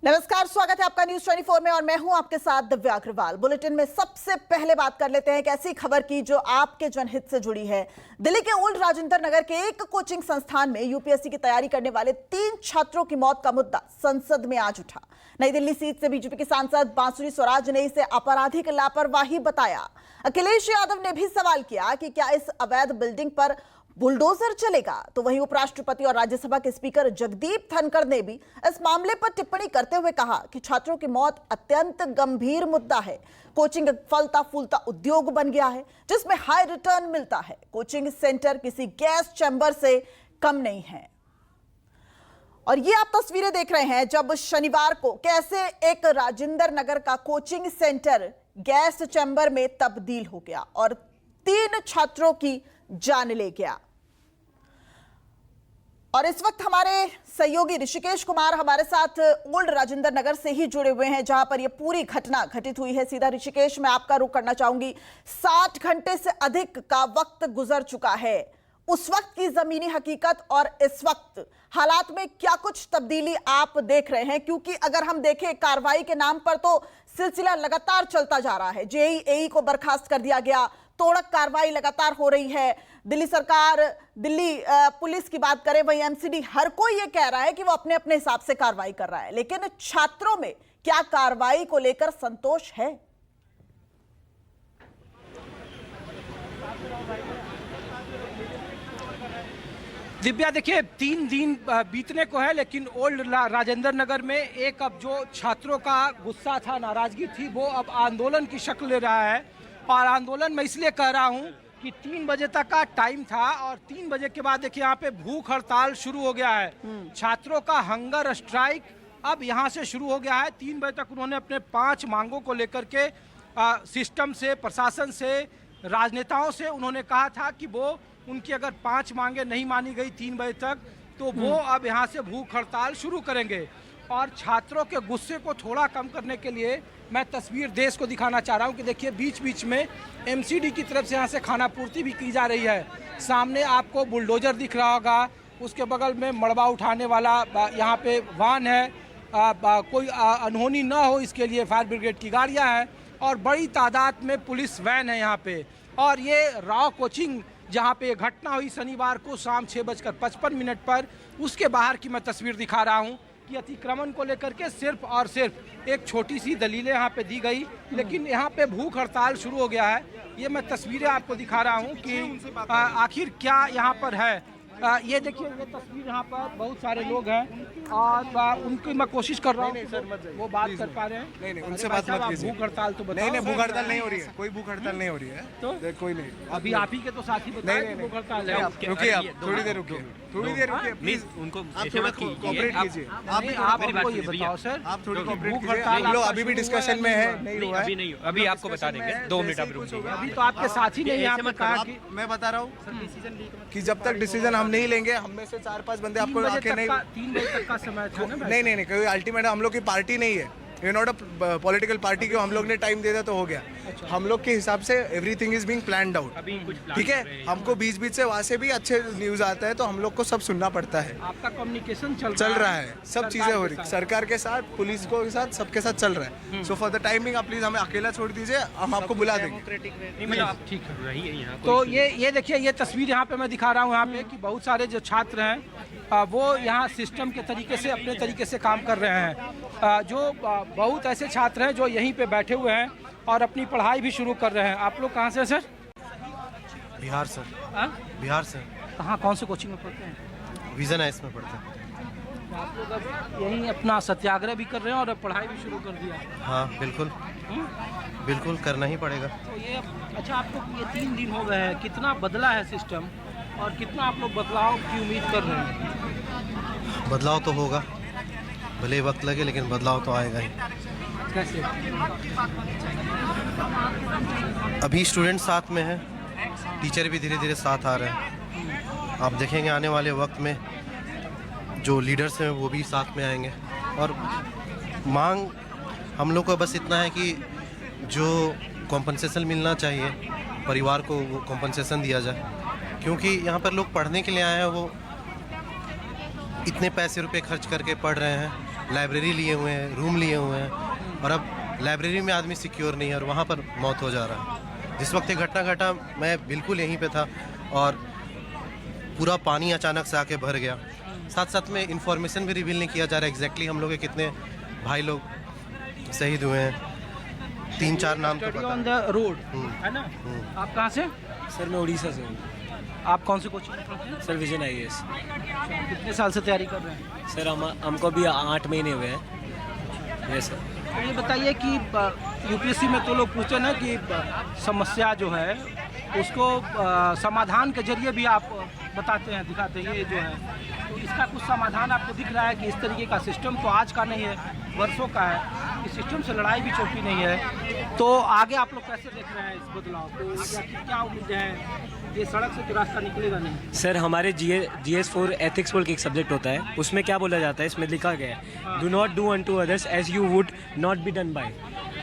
नमस्कार, स्वागत है आपका न्यूज 24 में और मैं हूं आपके साथ दिव्या अग्रवाल। बुलेटिन में सबसे पहले बात कर लेते हैं एक ऐसी खबर की जो आपके जनहित से जुड़ी है। दिल्ली के ओल्ड राजेंद्र नगर के एक कोचिंग संस्थान में यूपीएससी की तैयारी करने वाले 3 छात्रों की मौत का मुद्दा संसद में आज उठा। नई दिल्ली सीट से बीजेपी के सांसद बांसुरी स्वराज ने इसे आपराधिक लापरवाही बताया। अखिलेश यादव ने भी सवाल किया कि क्या इस अवैध बिल्डिंग पर बुलडोजर चलेगा, तो वहीं उपराष्ट्रपति और राज्यसभा के स्पीकर जगदीप धनखड़ ने भी इस मामले पर टिप्पणी करते हुए कहा कि छात्रों की मौत अत्यंत गंभीर मुद्दा है। कोचिंग फलता फूलता उद्योग बन गया है जिसमें हाई रिटर्न मिलता है। कोचिंग सेंटर किसी गैस चैम्बर से कम नहीं है। और ये आप तस्वीरें देख रहे हैं जब शनिवार को कैसे एक राजेंद्र नगर का कोचिंग सेंटर गैस चैम्बर में तब्दील हो गया और 3 छात्रों की जान ले गया। और इस वक्त हमारे सहयोगी ऋषिकेश कुमार हमारे साथ ओल्ड राजेंद्र नगर से ही जुड़े हुए हैं जहां पर यह पूरी घटना घटित हुई है। सीधा ऋषिकेश, मैं आपका रुख करना चाहूंगी। 60 घंटे से अधिक का वक्त गुजर चुका है। उस वक्त की जमीनी हकीकत और इस वक्त हालात में क्या कुछ तब्दीली आप देख रहे हैं? क्योंकि अगर हम देखें कार्रवाई के नाम पर तो सिलसिला लगातार चलता जा रहा है। जेई एई को बर्खास्त कर दिया गया, तोड़क कार्रवाई लगातार हो रही है। दिल्ली सरकार, दिल्ली पुलिस की बात करें, वही एमसीडी, हर कोई ये कह रहा है कि वो अपने अपने हिसाब से कार्रवाई कर रहा है। लेकिन छात्रों में क्या कार्रवाई को लेकर संतोष है? दिव्या, देखिए 3 दिन बीतने को है, लेकिन ओल्ड राजेंद्र नगर में एक अब जो छात्रों का गुस्सा था, नाराजगी थी, वो अब आंदोलन की शक्ल ले रहा है। और आंदोलन मैं इसलिए कह रहा हूं कि 3 बजे तक का टाइम था और 3 बजे के बाद देखिए यहाँ पे भूख हड़ताल शुरू हो गया है। छात्रों का हंगर स्ट्राइक अब यहाँ से शुरू हो गया है। 3 बजे तक उन्होंने अपने 5 मांगों को लेकर के सिस्टम से, प्रशासन से, राजनेताओं से उन्होंने कहा था कि वो उनकी अगर 5 मांगे नहीं मानी गई 3 बजे तक तो वो अब यहाँ से भूख हड़ताल शुरू करेंगे। और छात्रों के गुस्से को थोड़ा कम करने के लिए मैं तस्वीर देश को दिखाना चाह रहा हूँ कि देखिए बीच बीच में एमसीडी की तरफ से यहाँ से खाना पूर्ति भी की जा रही है। सामने आपको बुलडोजर दिख रहा होगा, उसके बगल में मड़वा उठाने वाला यहाँ पे वाहन है। कोई अनहोनी ना हो इसके लिए फायर ब्रिगेड की गाड़ियाँ हैं और बड़ी तादाद में पुलिस वैन है यहाँ पे। और ये राव कोचिंग जहाँ पे घटना हुई शनिवार को शाम 6:55 पर, उसके बाहर की मैं तस्वीर दिखा रहा हूँ कि अतिक्रमण को लेकर के सिर्फ और सिर्फ एक छोटी सी दलीलें यहाँ पे दी गई, लेकिन यहाँ पे भूख हड़ताल शुरू हो गया है। ये मैं तस्वीरें आपको दिखा रहा हूँ कि आखिर क्या यहाँ पर है। ये देखिए, ये तस्वीर, यहाँ पर बहुत सारे लोग हैं और उनकी मैं कोशिश कर रहा हूँ वो बात कर पा रहे हैं। नहीं, उनसे बात मत कीजिए। भूख हड़ताल तो बताओ। नहीं, भूख हड़ताल नहीं हो रही है, कोई भूख हड़ताल नहीं हो रही है। तो कोई नहीं, अभी आप ही के तो साथी बताए भूख हड़ताल है। रुकिए, आप थोड़ी देर रुकिए, प्लीज उनको कोऑपरेट कीजिए। आप ये बताओ सर, आप थोड़ी कोऑपरेट कीजिए। हम लोग अभी भी डिस्कशन में है, नहीं हुआ है अभी आपको बता देंगे। 2 मिनट आप रुक जाइए। अभी तो आपके साथी ने यहाँ पे कहा कि मैं बता रहा हूँ कि जब तक डिसीजन हम नहीं लेंगे, हम में से 4-5 बंदे आपको आके नहीं। 3 बजे तक का समय था ना। नहीं, कोई अल्टीमेट हम लोग की पार्टी नहीं है। You not a political party को हम लोग ने टाइम दे दिया तो हो गया। हम लोग के हिसाब से everything is being planned out. ठीक है, हमको बीच बीच से वहाँ से भी अच्छे न्यूज आता है तो हम लोग को सब सुनना पड़ता है। आपका कम्युनिकेशन चल रहा है, सब चीजें हो रही, सरकार के साथ, पुलिस को के साथ, सबके साथ चल रहा है। सो फॉर द टाइमिंग आप प्लीज हमें अकेला छोड़ दीजिए, हम आपको बुला देंगे। ठीक है। तो ये देखिए, ये तस्वीर यहाँ पे मैं दिखा रहा हूँ यहाँ पे कि बहुत सारे जो छात्र हैं वो यहाँ सिस्टम के तरीके से, अपने तरीके से काम कर रहे हैं। जो बहुत ऐसे छात्र हैं जो यहीं पे बैठे हुए हैं और अपनी पढ़ाई भी शुरू कर रहे हैं। आप लोग कहाँ से सर? बिहार सर। बिहार से। कहाँ, कौन से कोचिंग में पढ़ते हैं? विजन आइस में पढ़ते हैं। तो आप लोग अब यहीं अपना सत्याग्रह भी कर रहे हैं और पढ़ाई भी शुरू कर दिया? हाँ बिल्कुल, बिल्कुल करना ही पड़ेगा। तो ये अच्छा, आपको ये 3 दिन हो गए हैं, कितना बदला है सिस्टम और कितना आप लोग बदलाव की उम्मीद कर रहे हैं? बदलाव तो होगा, भले ही वक्त लगे, लेकिन बदलाव तो आएगा ही। कैसे? अभी स्टूडेंट साथ में हैं, टीचर भी धीरे धीरे साथ आ रहे हैं। आप देखेंगे आने वाले वक्त में जो लीडर्स हैं वो भी साथ में आएंगे। और मांग हम लोग को बस इतना है कि जो कॉम्पनसेशन मिलना चाहिए परिवार को, वो कॉम्पनसेशन दिया जाए। क्योंकि यहाँ पर लोग पढ़ने के लिए आए हैं, वो इतने पैसे रुपए खर्च करके पढ़ रहे हैं, लाइब्रेरी लिए हुए हैं, रूम लिए हुए हैं, और अब लाइब्रेरी में आदमी सिक्योर नहीं है और वहाँ पर मौत हो जा रहा है। जिस वक्त ये घटना घटा मैं बिल्कुल यहीं पे था और पूरा पानी अचानक से आके भर गया। साथ साथ में इंफॉर्मेशन भी रिवील नहीं किया जा रहा एग्जैक्टली हम लोग के कितने भाई लोग शहीद हुए हैं। 3-4 नाम तो पता ऑन द रोड है ना। आप कहाँ से? सर मैं उड़ीसा से हूँ। आप कौन से कोचिंग में पढ़ते हैं? Sir vision IAS। कितने साल से तैयारी कर रहे हैं? सर हमको अभी 8 महीने हुए हैं। Yes sir. तो ये बताइए कि यूपीएससी में तो लोग पूछते ना कि समस्या जो है उसको समाधान के जरिए भी आप बताते हैं, दिखाते हैं ये जो है, तो इसका कुछ समाधान आपको दिख रहा है कि इस तरीके का सिस्टम तो आज का नहीं है, वर्षों का है, इस सिस्टम से लड़ाई भी छोटी नहीं है, तो आगे आप लोग कैसे देख रहे हैं इस बदलाव को? आगे क्या उम्मीदें हैं? ये सड़क से तो रास्ता निकलेगा नहीं। सर हमारे GS4 एथिक्स बोल के एक सब्जेक्ट होता है, उसमें क्या बोला जाता है, इसमें लिखा गया है do not do unto others as you would not be done by.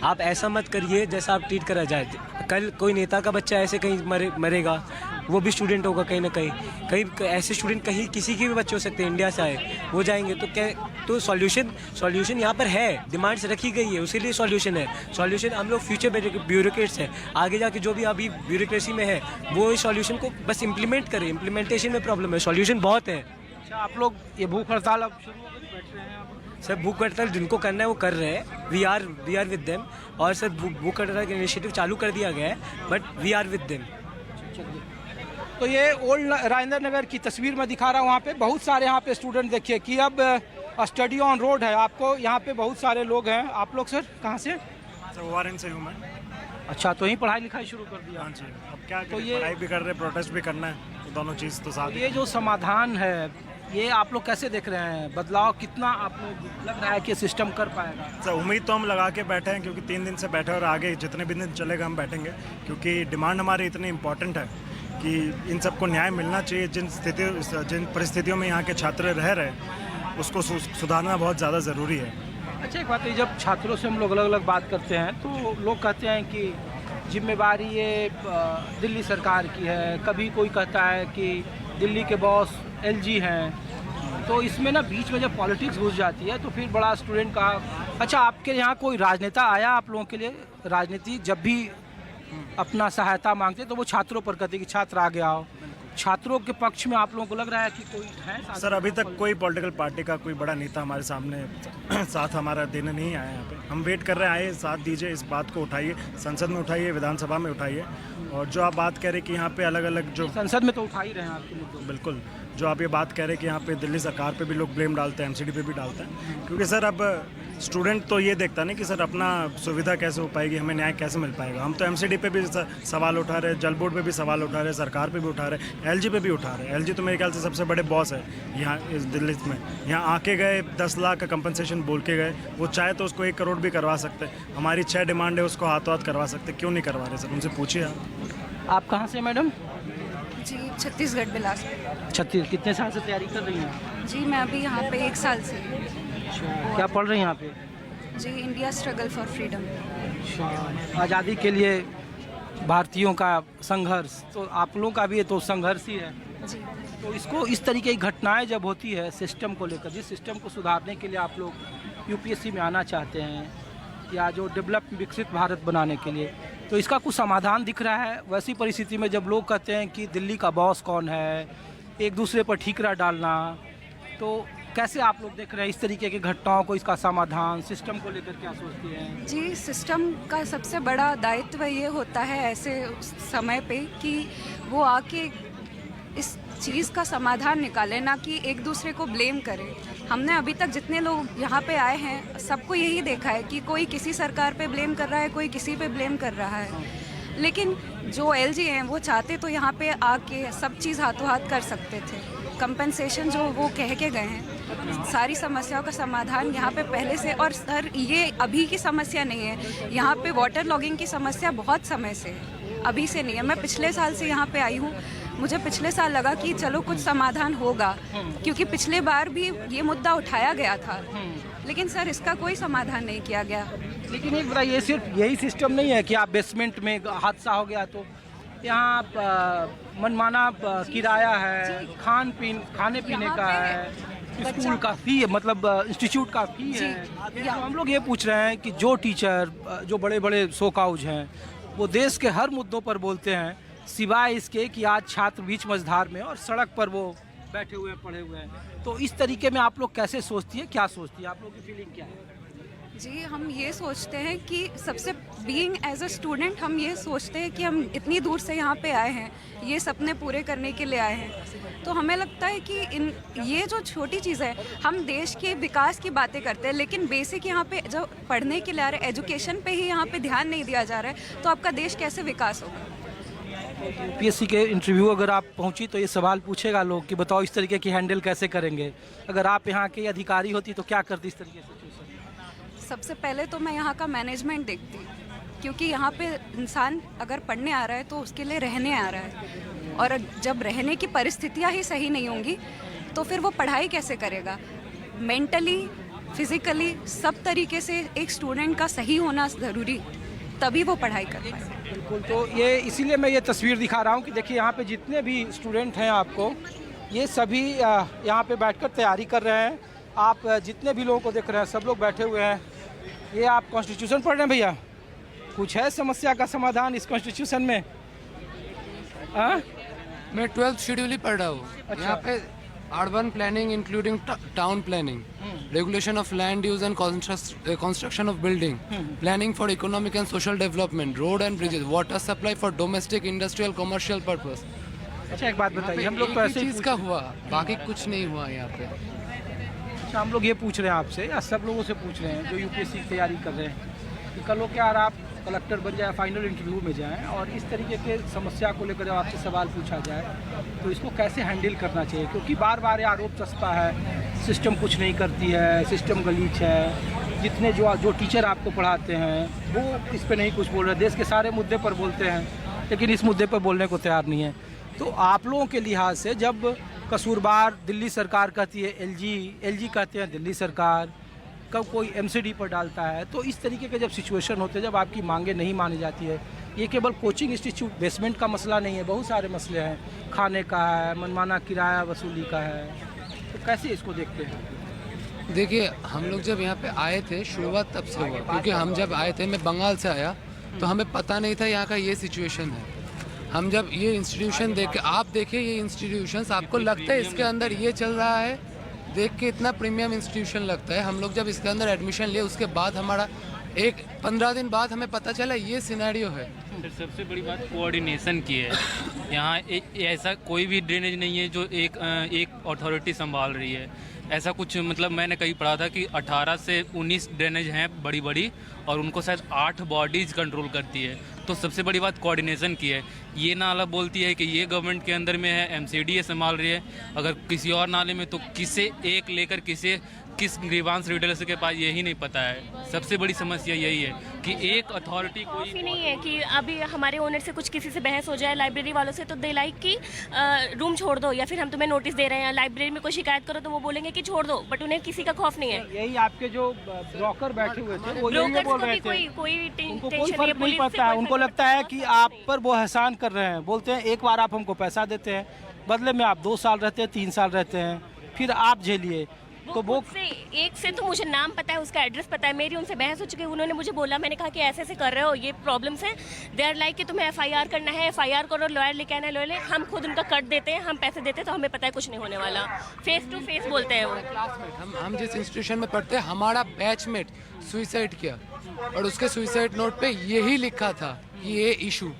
आप ऐसा मत करिए जैसा आप ट्रीट करा जाए। कल कोई नेता का बच्चा ऐसे कहीं मरेगा, वो भी स्टूडेंट होगा कहीं ना कहीं ऐसे स्टूडेंट कहीं किसी के भी बच्चे हो सकते हैं इंडिया से आए, वो जाएंगे तो क्या, तो सॉल्यूशन यहाँ पर है, डिमांड्स रखी गई है, उसी लिए सॉल्यूशन है। सॉल्यूशन हम लोग फ्यूचर ब्यूरोक्रेट्स हैं, आगे जाके जो भी अभी ब्यूरोक्रेसी में है वो इस सॉल्यूशन को बस इम्प्लीमेंट करें। इम्प्लीमेंटेशन में प्रॉब्लम है, सॉल्यूशन बहुत है। अच्छा, आप लोग ये भूख हड़ताल अब शुरू हो गई, बैठ रहे हैं आप? सर भूख हड़ताल जिनको करना है वो कर रहे हैं, वी आर विद देम। और सर भूख हड़ताल का इनिशिएटिव चालू कर दिया गया है, but we are with them. तो ये ओल्ड राजेंद्र नगर की तस्वीर में दिखा रहा हूँ। वहाँ पे बहुत सारे यहाँ पे स्टूडेंट देखिए कि अब स्टडी ऑन रोड है। आपको यहाँ पे बहुत सारे लोग हैं। आप लोग सर कहाँ से? सर वारन से हूँ मैं। अच्छा, तो यहीं पढ़ाई लिखाई शुरू कर दिया? हाँ जी। अब क्या तो करें, ये पढ़ाई भी कर रहे हैं, प्रोटेस्ट भी करना है, तो दोनों चीज़ तो साथ। ये जो समाधान है ये आप लोग कैसे देख रहे हैं? बदलाव कितना आपको लग रहा है कि सिस्टम कर पाएगा? सर उम्मीद तो हम लगा के बैठे हैं, क्योंकि 3 दिन से बैठे और आगे जितने भी दिन चलेगा हम बैठेंगे, क्योंकि डिमांड हमारी इतनी इंपॉर्टेंट है कि इन सबको न्याय मिलना चाहिए। जिन परिस्थितियों में यहाँ के छात्र रह रहे हैं उसको सुधारना बहुत ज़्यादा ज़रूरी है। अच्छा, एक बात है, जब छात्रों से हम लोग अलग अलग बात करते हैं तो लोग कहते हैं कि जिम्मेवारी ये दिल्ली सरकार की है, कभी कोई कहता है कि दिल्ली के बॉस LG हैं, तो इसमें ना बीच में जब पॉलिटिक्स घुस जाती है तो फिर बड़ा स्टूडेंट का। अच्छा, आपके यहाँ कोई राजनेता आया आप लोगों के लिए? राजनीति जब भी अपना सहायता मांगते तो वो छात्रों पर कहते कि छात्र आगे आओ। छात्रों के पक्ष में आप लोगों को लग रहा है कि कोई है? सर अभी तक कोई पॉलिटिकल पार्टी का कोई बड़ा नेता हमारे सामने साथ हमारा देने नहीं आया यहाँ पे। हम वेट कर रहे हैं, आए साथ दीजिए, इस बात को उठाइए, संसद में उठाइए, विधानसभा में उठाइए। और जो आप बात कह रहे कि यहाँ पे अलग अलग जो संसद में तो उठा ही रहे हैं आपके लोग। बिल्कुल, जो आप ये बात कह रहे हैं कि यहाँ पे दिल्ली सरकार पे भी लोग ब्लेम डालते हैं, MCD पे भी डालते हैं, क्योंकि सर अब स्टूडेंट तो ये देखता नहीं कि सर अपना सुविधा कैसे हो पाएगी, हमें न्याय कैसे मिल पाएगा। हम तो MCD पे भी सवाल उठा रहे हैं, जल बोर्ड पे भी सवाल उठा रहे हैं, सरकार पे भी उठा रहे हैं, LG पे भी उठा रहे हैं। LG तो मेरे ख्याल से सबसे बड़े बॉस है यहाँ इस दिल्ली में। यहाँ आके गए, 10 लाख का कंपनसेशन बोल के गए, वो चाहे तो उसको 1 करोड़ भी करवा सकते। हमारी 6 डिमांड है, उसको हाथों हाथ करवा सकते, क्यों नहीं करवा रहे सर? उनसे पूछिए आप कहाँ से मैडम? जी छत्तीसगढ़ बिलासपुर। छत्तीस। कितने साल से तैयारी कर रही हैं? जी मैं अभी यहाँ पे 1 साल से। क्या पढ़ रही हैं यहाँ पे? जी इंडिया स्ट्रगल फॉर फ्रीडम। आज़ादी के लिए भारतीयों का संघर्ष, तो आप लोगों का भी तो संघर्ष ही है। जी तो इसको इस तरीके की घटनाएं जब होती है सिस्टम को लेकर, जिस सिस्टम को सुधारने के लिए आप लोग यूपीएससी में आना चाहते हैं या जो डेवलप विकसित भारत बनाने के लिए, तो इसका कुछ समाधान दिख रहा है? वैसी परिस्थिति में जब लोग कहते हैं कि दिल्ली का बॉस कौन है, एक दूसरे पर ठीकरा डालना, तो कैसे आप लोग देख रहे हैं इस तरीके की घटनाओं को, इसका समाधान सिस्टम को लेकर क्या सोचते हैं? जी सिस्टम का सबसे बड़ा दायित्व ये होता है ऐसे समय पे कि वो आके इस चीज़ का समाधान निकाले, ना कि एक दूसरे को ब्लेम करे। हमने अभी तक जितने लोग यहाँ पे आए हैं सबको यही देखा है कि कोई किसी सरकार पे ब्लेम कर रहा है, कोई किसी पे ब्लेम कर रहा है, लेकिन जो LG हैं वो चाहते तो यहाँ पे आके सब चीज़ हाथों हाथ कर सकते थे। कंपनसेशन जो वो कह के गए हैं, सारी समस्याओं का समाधान यहाँ पे पहले से। और सर ये अभी की समस्या नहीं है, यहाँ पे वाटर लॉगिंग की समस्या बहुत समय से है, अभी से नहीं है। मैं पिछले साल से यहाँ पे आई हूँ, मुझे पिछले साल लगा कि चलो कुछ समाधान होगा, क्योंकि पिछले बार भी ये मुद्दा उठाया गया था, लेकिन सर इसका कोई समाधान नहीं किया गया। लेकिन एक बार ये सिर्फ यही सिस्टम नहीं है कि आप बेसमेंट में हादसा हो गया तो यहाँ मनमाना किराया है, खाने पीने का है, स्कूल का फी मतलब इंस्टीट्यूट का फी है। तो हम लोग ये पूछ रहे हैं कि जो टीचर जो बड़े बड़े शोकाउज हैं वो देश के हर मुद्दों पर बोलते हैं, सिवाय इसके कि आज छात्र बीच मझधार में और सड़क पर वो बैठे हुए हैं, पड़े हुए हैं। तो इस तरीके में आप लोग कैसे सोचती है, क्या सोचती है, आप लोग की फीलिंग क्या है? जी, हम ये सोचते हैं कि सबसे बीइंग एज अ स्टूडेंट हम ये सोचते हैं कि हम इतनी दूर से यहाँ पे आए हैं, ये सपने पूरे करने के लिए आए हैं। तो हमें लगता है कि ये जो छोटी चीज़ है, हम देश के विकास की बातें करते हैं, लेकिन बेसिक यहाँ पे जो पढ़ने के लिए आ रहे हैं, एजुकेशन पे ही यहाँ पे ध्यान नहीं दिया जा रहा है, तो आपका देश कैसे विकास होगा? यूपीएससी के इंटरव्यू अगर आप पहुंची तो ये सवाल पूछेगा लोग कि बताओ इस तरीके की हैंडल कैसे करेंगे। अगर आप यहाँ के अधिकारी होती तो क्या करती इस तरीके से? सबसे पहले तो मैं यहाँ का मैनेजमेंट देखती, क्योंकि यहाँ पे इंसान अगर पढ़ने आ रहा है तो उसके लिए रहने आ रहा है, और जब रहने की परिस्थितियाँ ही सही नहीं होंगी तो फिर वो पढ़ाई कैसे करेगा? मेंटली, फिजिकली, सब तरीके से एक स्टूडेंट का सही होना ज़रूरी, तभी वो पढ़ाई कर पाए। बिल्कुल, तो ये इसीलिए मैं ये तस्वीर दिखा रहा हूँ कि देखिए यहाँ पे जितने भी स्टूडेंट हैं आपको, ये सभी यहाँ पे बैठकर तैयारी कर रहे हैं। आप जितने भी लोगों को देख रहे हैं सब लोग बैठे हुए हैं। ये आप कॉन्स्टिट्यूशन पढ़ रहे हैं भैया, कुछ है समस्या का समाधान इस कॉन्स्टिट्यूशन में? मैं 12th शेड्यूल ही पढ़ रहा हूँ। अच्छा। यहाँ पे urban planning including town planning, regulation of land use and construction of building, planning for economic and social development, road and bridges, water supply for domestic, industrial, commercial purpose. अच्छा, एक बात बताइए, हम लोग तो ऐसे चीज़ का हुआ, बाकी कुछ नहीं हुआ यहाँ पे। अच्छा, हम लोग ये पूछ रहे हैं आपसे या सब लोगों से पूछ रहे हैं जो यूपीएससी की तैयारी कर रहे हैं कि कल को क्या आप कलेक्टर बन जाए, फाइनल इंटरव्यू में जाएं और इस तरीके के समस्या को लेकर जब आपसे सवाल पूछा जाए तो इसको कैसे हैंडल करना चाहिए? क्योंकि बार बार ये आरोप चस्पा है, सिस्टम कुछ नहीं करती है, सिस्टम गलीच है, जितने जो टीचर आपको पढ़ाते हैं वो इस पर नहीं कुछ बोल रहे, देश के सारे मुद्दे पर बोलते हैं लेकिन इस मुद्दे पर बोलने को तैयार नहीं है। तो आप लोगों के लिहाज से जब कसूरवार दिल्ली सरकार कहती है, एलजी कहते हैं दिल्ली सरकार, कब कोई एमसीडी पर डालता है, तो इस तरीके के जब सिचुएशन होते हैं, जब आपकी मांगे नहीं मानी जाती है, ये केवल कोचिंग इंस्टीट्यूट बेसमेंट का मसला नहीं है, बहुत सारे मसले हैं, खाने का है, मनमाना किराया वसूली का है, तो कैसे इसको देखते हैं? देखिए, हम लोग जब यहाँ पे आए थे शुरुआत तब से हुआ, क्योंकि हम जब आए थे, मैं बंगाल से आया, तो हमें पता नहीं था यहाँ का ये सिचुएशन है। हम जब ये इंस्टीट्यूशन देख के, आप देखिए ये इंस्टीट्यूशंस, आपको लगता है इसके अंदर ये चल रहा है, देख के इतना प्रीमियम इंस्टीट्यूशन लगता है। हम लोग जब इसके अंदर एडमिशन लिए उसके बाद हमारा 15 दिन बाद हमें पता चला ये सिनेरियो है। सर, सबसे बड़ी बात कोऑर्डिनेशन की है। यहाँ ऐसा कोई भी ड्रेनेज नहीं है जो एक अथॉरिटी संभाल रही है। ऐसा कुछ मतलब मैंने कहीं पढ़ा था कि 18 से 19 ड्रेनेज हैं बड़ी बड़ी, और उनको शायद 8 बॉडीज कंट्रोल करती है। तो सबसे बड़ी बात कोऑर्डिनेशन की है। ये नाला बोलती है कि ये गवर्नमेंट के अंदर में है, एमसीडी संभाल रही है, अगर किसी और नाले में तो किसे एक लेकर किस ग्रीवांस रिडलर्स के पास यही नहीं पता है। सबसे बड़ी समस्या यही है कि एक अथॉरिटी कोई नहीं है कि अभी हमारे ओनर से कुछ किसी से बहस हो जाए, लाइब्रेरी वालों से, तो दे लाइक कि रूम छोड़ दो, या फिर हम तुम्हें नोटिस दे रहे हैं, लाइब्रेरी में कोई शिकायत करो तो वो बोलेंगे कि छोड़ दो, बट उन्हें किसी का खौफ नहीं है। यही आपके जो ब्रोकर बैठे हुए थे वो ब्रोकर्स बोल को रहे भी थे, कोई उनको टेंशन कोई फर्क नहीं पड़ता है, उनको लगता है कि आप पर वो एहसान कर रहे हैं। बोलते हैं एक बार आप हमको पैसा देते हैं, बदले में आप 2 साल रहते हैं, 3 साल रहते हैं, फिर आप झेलिए। तो वो एक से तो मुझे नाम पता है, उसका एड्रेस पता है, मेरी उनसे बहस हो चुकी है, उन्होंने मुझे बोला, मैंने कहा कि ऐसे ऐसे कर रहे हो, ये प्रॉब्लम्स हैं, दे आर लाइक कि तुम्हें एफआईआर करना है, एफआईआर करो, लॉयर लेके आना है, लॉयर ले, हम खुद उनका कट देते हैं, हम पैसे देते हैं, तो हमें पता है कुछ नहीं होने वाला। फेस टू फेस बोलते हैं वो। क्लासमेट, हम जिस इंस्टीट्यूशन में पढ़ते हैं, हमारा बैचमेट सुइसाइड किया, और उसके सुइसाइड नोट पे यही लिखा था कि ये इशू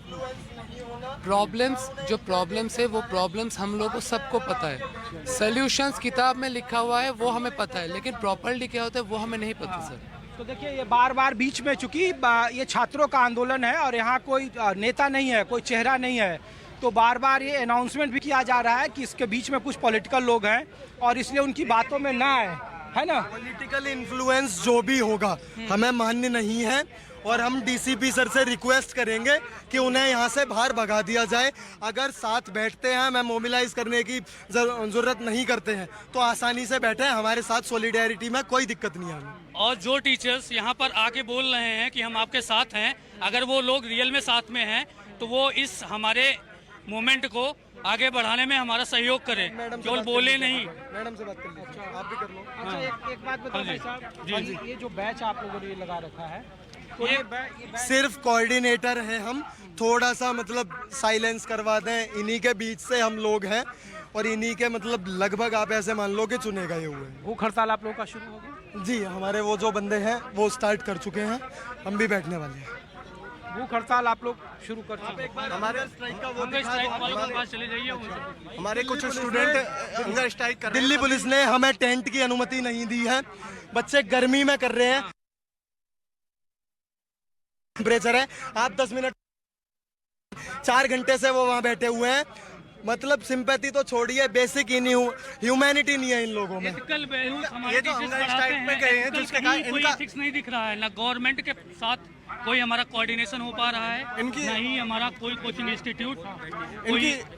प्रॉब्लम्स है, वो प्रॉब्लम्स हम लोग को सबको पता है। सॉल्यूशंस किताब में लिखा हुआ है वो हमें पता है, लेकिन प्रॉपर्ली क्या होता है वो हमें नहीं पता सर। तो देखिए, ये बार बार बीच में, चूंकि ये छात्रों का आंदोलन है और यहाँ कोई नेता नहीं है, कोई चेहरा नहीं है, तो बार बार ये अनाउंसमेंट भी किया जा रहा है कि इसके बीच में कुछ पॉलिटिकल लोग हैं और इसलिए उनकी बातों में ना आए, है ना। पॉलिटिकल इन्फ्लुएंस जो भी होगा हमें मान्य नहीं है, और हम डीसीपी सर से रिक्वेस्ट करेंगे कि उन्हें यहाँ से बाहर भगा दिया जाए। अगर साथ बैठते हैं, हमें मोबिलाइज करने की ज़रूरत नहीं करते हैं, तो आसानी से बैठे, हमारे साथ सॉलिडेरिटी में कोई दिक्कत नहीं है। और जो टीचर्स यहाँ पर आके बोल रहे हैं कि हम आपके साथ हैं, अगर वो लोग रियल में साथ में हैं तो वो इस हमारे मूवमेंट को आगे बढ़ाने में हमारा सहयोग करें, केवल बोले नहीं। मैडम से बात कर लीजिए, आप भी कर लो। अच्छा, एक बात बताओ भाई साहब, ये जो बैच आप लोगों ने लगा रखा है, तो ये बैच सिर्फ कोऑर्डिनेटर हैं हम, थोड़ा सा मतलब साइलेंस करवा दें, इन्हीं के बीच से हम लोग हैं और इन्हीं के मतलब लगभग आप ऐसे मान लो कि चुने गए हुए हैं। भूख हड़ताल आप लोगों का शुरू हो गया? जी, हमारे वो जो बंदे हैं वो स्टार्ट कर चुके हैं, हम भी बैठने वाले हैं। भूख हड़ताल आप लोग शुरू कर चुके हैं? हमारे स्ट्राइक का वो वालों के पास चले जाइए, उनसे हमारे कुछ स्टूडेंट अंदर स्ट्राइक कर रहे हैं। दिल्ली पुलिस ने हमें टेंट की अनुमति नहीं दी है, बच्चे गर्मी में कर रहे हैं, टेम्परेचर है। आप 10 मिनट 4 घंटे से वो वहाँ बैठे हुए हैं, मतलब सिंपैथी तो छोड़िए, बेसिक ही नहीं ह्यूमैनिटी नहीं है इन लोगों में। एथिकल वैल्यूज हमारे ये जो टीचर्स हंगर पढ़ाते स्ट्राइक में गए हैं, ethical जिसके कहीं कारण कोई इनका- एथिक्स नहीं दिख रहा है, ना गवर्नमेंट के साथ कोई हमारा कोऑर्डिनेशन हो पा रहा है, ना ही हमारा कोई कोचिंग इंस्टीट्यूट।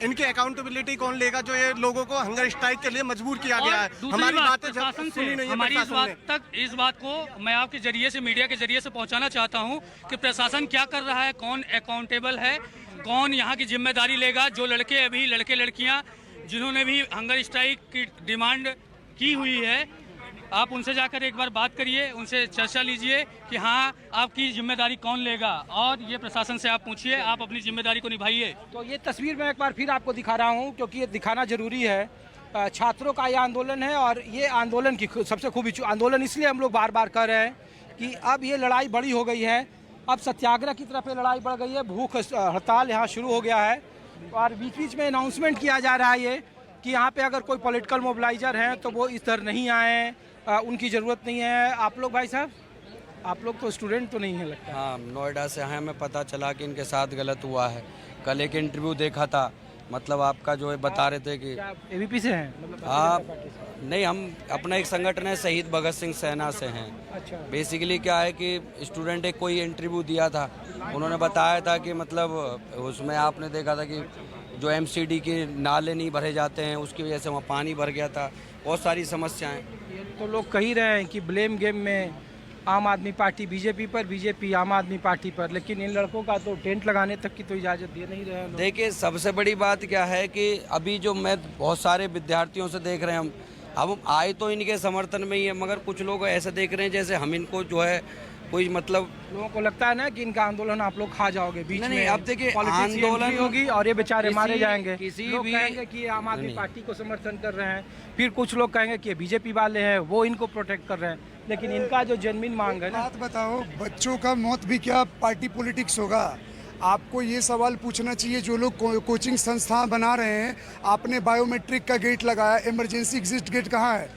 इनकी अकाउंटेबिलिटी कौन लेगा जो ये लोगों को हंगर स्ट्राइक के लिए मजबूर किया और गया है? दूसरी हमारी बात, बातें प्रशासन से सुनी नहीं है हमारी इस प्रशासन ने। बात तक, इस बात को मैं आपके जरिए से, मीडिया के जरिए से पहुंचाना चाहता हूं कि प्रशासन क्या कर रहा है, कौन अकाउंटेबल है, कौन यहाँ की जिम्मेदारी लेगा। जो लड़के अभी लड़के लड़कियाँ जिन्होंने भी हंगर स्ट्राइक की डिमांड की हुई है, आप उनसे जाकर एक बार बात करिए, उनसे चर्चा लीजिए कि हाँ आपकी जिम्मेदारी कौन लेगा, और ये प्रशासन से आप पूछिए, आप अपनी जिम्मेदारी को निभाइए। तो ये तस्वीर मैं एक बार फिर आपको दिखा रहा हूँ, क्योंकि ये दिखाना जरूरी है। छात्रों का ये आंदोलन है, और ये आंदोलन की सबसे खूबी आंदोलन इसलिए हम लोग बार बार कर रहे हैं कि अब ये लड़ाई बड़ी हो गई है, अब सत्याग्रह की तरफ ये लड़ाई बढ़ गई है, भूख हड़ताल यहाँ शुरू हो गया है, और बीच बीच में अनाउंसमेंट किया जा रहा है ये कि यहाँ पे अगर कोई पॉलिटिकल मोबिलाइजर हैं तो वो इधर नहीं आए, उनकी ज़रूरत नहीं है। आप लोग भाई साहब, आप लोग तो स्टूडेंट तो नहीं है लगता? हाँ, नोएडा से हैं, हमें पता चला कि इनके साथ गलत हुआ है। कल एक इंटरव्यू देखा था, मतलब आपका जो है बता रहे थे कि एबीपी से हैं? मतलब आप नहीं, हम अपना एक संगठन है शहीद भगत सिंह सेना से हैं। अच्छा। बेसिकली क्या है कि स्टूडेंट एक कोई इंटरव्यू दिया था, उन्होंने बताया था कि मतलब उसमें आपने देखा था कि जो एमसीडी के नाले नहीं भरे जाते हैं, उसकी वजह से वहाँ पानी भर गया था, बहुत सारी समस्याएं। तो लोग कह ही रहे हैं कि ब्लेम गेम में आम आदमी पार्टी बीजेपी पर, बीजेपी आम आदमी पार्टी पर, लेकिन इन लड़कों का तो टेंट लगाने तक की तो इजाज़त दे नहीं रहे हैं। देखिए, सबसे बड़ी बात क्या है कि अभी जो मैं बहुत सारे विद्यार्थियों से देख रहे हैं, हम आए तो इनके समर्थन में ही है, मगर कुछ लोग ऐसे देख रहे हैं जैसे हम इनको जो है कोई मतलब, लोगों को लगता है ना कि इनका आंदोलन आप लोग खा जाओगे बीच में। नहीं, अब देखिए आंदोलन होगी और ये बेचारे मारे जाएंगे। किसी लोग भी कहेंगे कि आम आदमी पार्टी को समर्थन कर रहे हैं, फिर कुछ लोग कहेंगे कि बीजेपी वाले हैं वो इनको प्रोटेक्ट कर रहे हैं, लेकिन इनका जो जेन्युइन मांग है ना। बात बताओ, बच्चों का मौत भी क्या पार्टी पॉलिटिक्स होगा? आपको ये सवाल पूछना चाहिए, जो लोग कोचिंग संस्थान बना रहे हैं, आपने बायोमेट्रिक का गेट लगाया, इमरजेंसी एग्जिट गेट कहाँ है?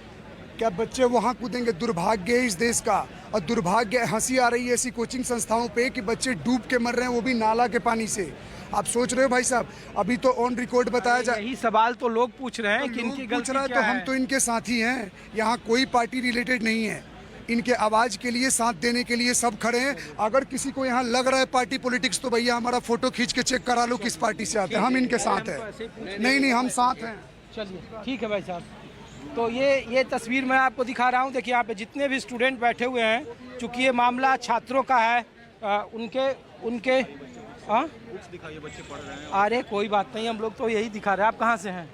क्या बच्चे वहाँ कूदेंगे? दुर्भाग्य है इस देश का, और दुर्भाग्य, हंसी आ रही है ऐसी कोचिंग संस्थाओं पे कि बच्चे डूब के मर रहे हैं, वो भी नाला के पानी से। आप सोच रहे हो भाई साहब, अभी तो ऑन रिकॉर्ड बताया जाए, यही सवाल तो लोग पूछ रहे हैं कि लोग इनकी पूछ गलती रहा है, क्या तो हम है? तो इनके साथी हैं, यहाँ कोई पार्टी रिलेटेड नहीं है, इनके आवाज़ के लिए, साथ देने के लिए सब खड़े हैं। अगर किसी को यहाँ लग रहा है पार्टी पॉलिटिक्स, तो भैया हमारा फोटो खींच के चेक करा लो किस पार्टी से आते हैं, हम इनके साथ हैं। नहीं, हम साथ हैं। चलिए ठीक है भाई साहब। तो ये तस्वीर मैं आपको दिखा रहा हूँ। देखिए यहाँ पे जितने भी स्टूडेंट बैठे हुए हैं, चूँकि ये मामला छात्रों का है, उनके दिखाइए, बच्चे पढ़ रहे हैं। अरे कोई बात नहीं, हम लोग तो यही दिखा रहे हैं। आप कहाँ से हैं?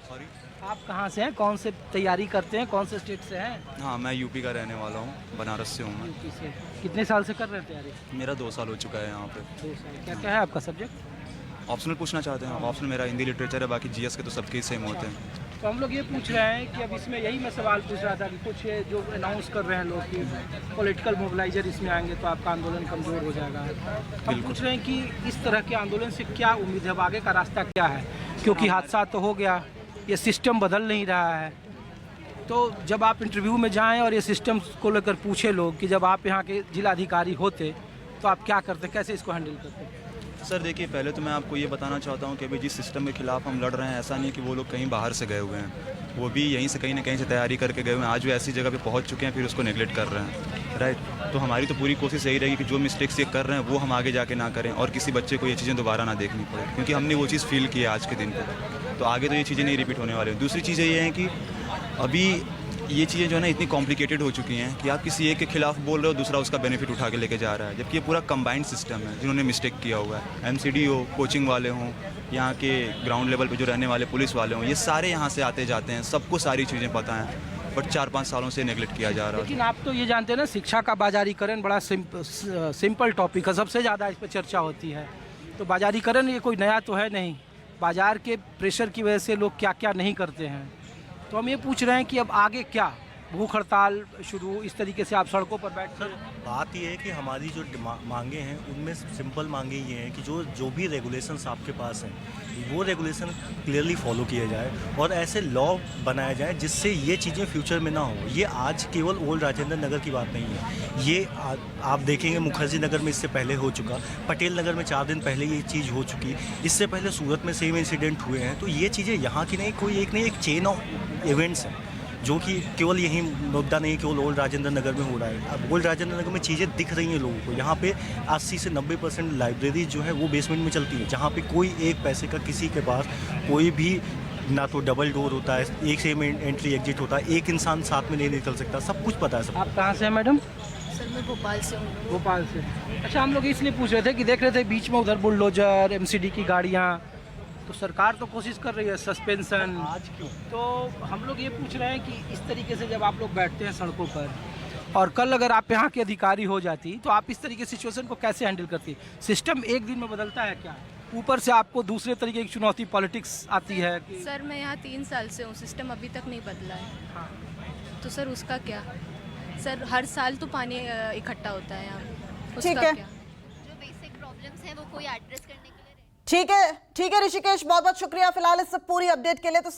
सॉरी, आप कहाँ से हैं? कौन से तैयारी करते हैं? कौन से स्टेट से हैं? हाँ, मैं यूपी का रहने वाला हूँ, बनारस से हूँ मैं। यूपी से। कितने साल से कर रहे हैं तैयारी? मेरा 2 साल हो चुका है यहाँ पे। 2 साल। क्या क्या है आपका सब्जेक्ट? ऑप्शनल पूछना चाहते हैं? ऑप्शनल मेरा हिंदी लिटरेचर है, बाकी जीएस के तो सबके ही सेम होते हैं। तो हम लोग ये पूछ रहे हैं कि अब इसमें यही मैं सवाल पूछ रहा था कि कुछ ये जो अनाउंस कर रहे हैं लोग कि पॉलिटिकल मोबिलाइजर इसमें आएंगे तो आपका आंदोलन कमज़ोर हो जाएगा। हम पूछ रहे हैं कि इस तरह के आंदोलन से क्या उम्मीद है, अब आगे का रास्ता क्या है? क्योंकि हादसा तो हो गया, ये सिस्टम बदल नहीं रहा है। तो जब आप इंटरव्यू में जाएं और ये सिस्टम को लेकर पूछे लोग कि जब आप यहाँ के जिलाधिकारी होते तो आप क्या करते, कैसे इसको हैंडल करते? सर देखिए, पहले तो मैं आपको ये बताना चाहता हूँ कि अभी जिस सिस्टम के खिलाफ हम लड़ रहे हैं, ऐसा नहीं है कि वो लोग कहीं बाहर से गए हुए हैं, वो भी यहीं से कहीं ना कहीं से तैयारी करके गए हुए हैं। आज वो ऐसी जगह पे पहुँच चुके हैं, फिर उसको नेगलेक्ट कर रहे हैं, राइट। तो हमारी तो पूरी कोशिश यही रहेगी कि जो मिस्टेक्स ये कर रहे हैं वो हम आगे जाके ना करें, और किसी बच्चे को ये चीज़ें दोबारा ना देखनी पड़े, क्योंकि हमने वो चीज़ फील की है आज के दिन पर। तो आगे तो ये चीज़ें नहीं रिपीट होने वाली। दूसरी चीज़ें ये हैं कि अभी ये चीज़ें जो है ना इतनी कॉम्प्लिकेटेड हो चुकी हैं कि आप किसी एक के खिलाफ बोल रहे हो, दूसरा उसका बेनिफिट उठा के लेके जा रहा है, जबकि ये पूरा कंबाइंड सिस्टम है जिन्होंने मिस्टेक किया हुआ है। एमसीडी हो, कोचिंग वाले हों, यहाँ के ग्राउंड लेवल पे जो रहने वाले पुलिस वाले हों, ये सारे यहाँ से आते जाते हैं, सबको सारी चीज़ें पता हैं, बट 4-5 सालों से नेगलेक्ट किया जा रहा है। लेकिन आप तो ये जानते हैं ना, शिक्षा का बाजारीकरण बड़ा सिंपल टॉपिक है, सबसे ज़्यादा इस पर चर्चा होती है। तो बाजारीकरण ये कोई नया तो है नहीं, बाजार के प्रेशर की वजह से लोग क्या क्या नहीं करते हैं। तो हम ये पूछ रहे हैं कि अब आगे क्या, भूख हड़ताल शुरू, इस तरीके से आप सड़कों पर बैठ कर? बात ये है कि हमारी जो मांगे हैं उनमें सिंपल मांगे ये हैं कि जो भी रेगुलेशंस आपके पास हैं वो रेगुलेशन क्लियरली फॉलो किया जाए और ऐसे लॉ बनाया जाए जिससे ये चीज़ें फ्यूचर में ना हो। ये आज केवल ओल्ड राजेंद्र नगर की बात नहीं है, ये आप देखेंगे मुखर्जी नगर में इससे पहले हो चुका, पटेल नगर में 4 दिन पहले ये चीज़ हो चुकी, इससे पहले सूरत में सेम इंसिडेंट हुए हैं। तो ये चीज़ें यहाँ की नहीं, कोई एक नहीं, एक चेन ऑफ इवेंट्स हैं जो कि केवल यही मुद्दा नहीं केवल ओल्ड राजेंद्र नगर में हो रहा है। अब ओल्ड राजेंद्र नगर में चीज़ें दिख रही हैं लोगों को। यहाँ पे 80 से 90% लाइब्रेरी जो है वो बेसमेंट में चलती है, जहाँ पे कोई एक पैसे का किसी के पास कोई भी ना तो डबल डोर होता है, एक से एंट्री एग्जिट होता है, एक इंसान साथ में नहीं निकल सकता, सब कुछ पता है सब। आप कहाँ से हैं मैडम? सर मैं भोपाल से हूँ। भोपाल से। अच्छा, हम लोग इसलिए पूछ रहे थे कि देख रहे थे बीच में उधर बुलडोजर, एमसीडी की गाड़ियाँ, तो सरकार तो कोशिश कर रही है सस्पेंशन, आज क्यों? तो हम लोग ये पूछ रहे हैं कि इस तरीके से जब आप लोग बैठते हैं सड़कों पर, और कल अगर आप यहाँ के अधिकारी हो जाती तो आप इस तरीके से सिचुएशन को कैसे हैंडल करती? सिस्टम एक दिन में बदलता है क्या? ऊपर से आपको दूसरे तरीके की चुनौती पॉलिटिक्स आती है कि... सर मैं यहाँ 3 साल से हूँ, सिस्टम अभी तक नहीं बदला है। हाँ। तो सर उसका क्या? सर हर साल तो पानी इकट्ठा होता है यहाँ, उसका क्या? जो बेसिक प्रॉब्लम्स हैं वो कोई एड्रेस करने के लिए। ठीक है ऋषिकेश, बहुत बहुत शुक्रिया फिलहाल इस पूरी अपडेट के लिए। तो